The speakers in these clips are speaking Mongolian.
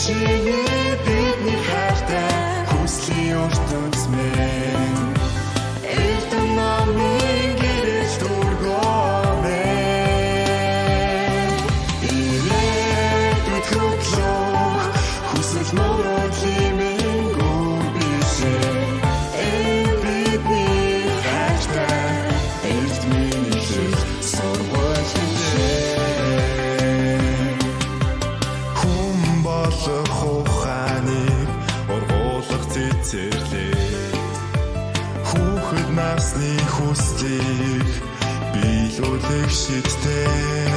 Ичээ бидний хайртай хүслийн ертөнц минь эрдэнэ намын гэрэл дургоомэ ирээдүйд хөтлөх хүсэл мөрөдлимэн гүн бишээ бидний хайртай эрдмийн их сургууль хүн болох ухааныг ургуулах цэцэрлээ хүүхэд насны хүслийг биелүүлэх шидтэй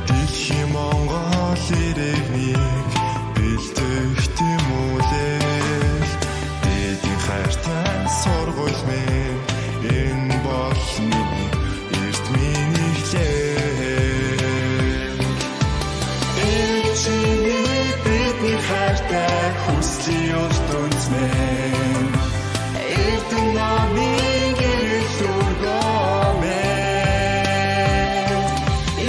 дэлхийн Монгол иргэнийг бэлдэх тэмүүлэл дэдийн хайртай сургууль минь энэ бол миний эрдмийн эхлэл Ичээ бидний хайртай хүслийн ертөнц минь эрдэнэ намын гэрэл дургоомэ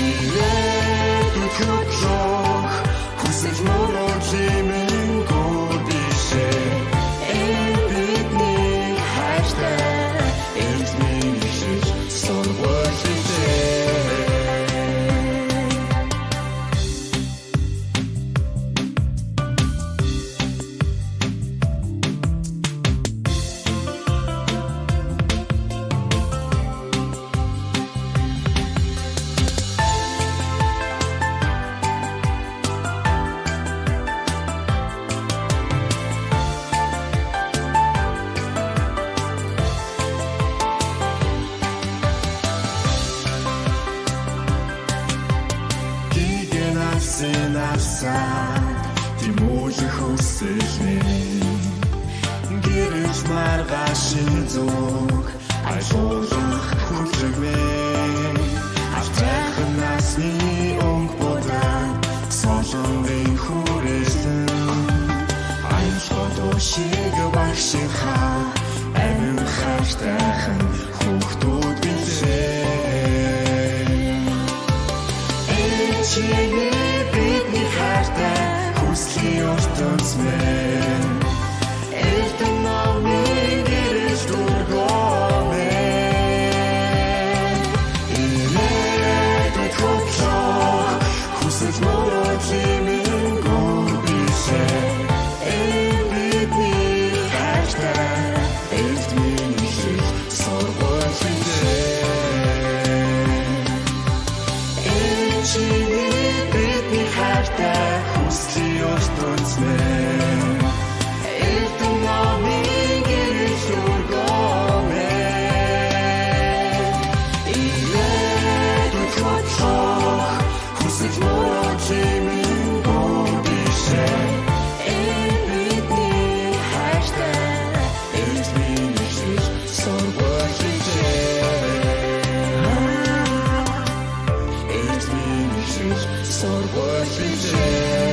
ирээдүйд хөтлөх хүсэл мөрөдлимэн гүн бишээ бидний хайртай эрдмийн их сургууль Сенасад тимүүлэх хүсэлний гэрэл маргашин зүг айлуулах хүлэгмээ автайхан насны өнг бодан солонгын хүрээлэн айлгод шиг багшин хаа амин хайртайхан хүүхдүүд билээ Ичээ бидний хайртай хүслийн ертөнц минь эрдэнэ намын гэрэл дургоомэ ирээдүйд хөтлөх хүсэл мөрөдлимэн гүн бишээ бидний хайртай эрдмийн их сургууль бидний хайртай хүслийн ертөнц минь эрдэнэ намын гэрэл дургоомэ ирээдүйд хөтлөх хүсэл мөрөдлимэн гүн бишээ бидний хайртай эрдмийн их сургууль сургууль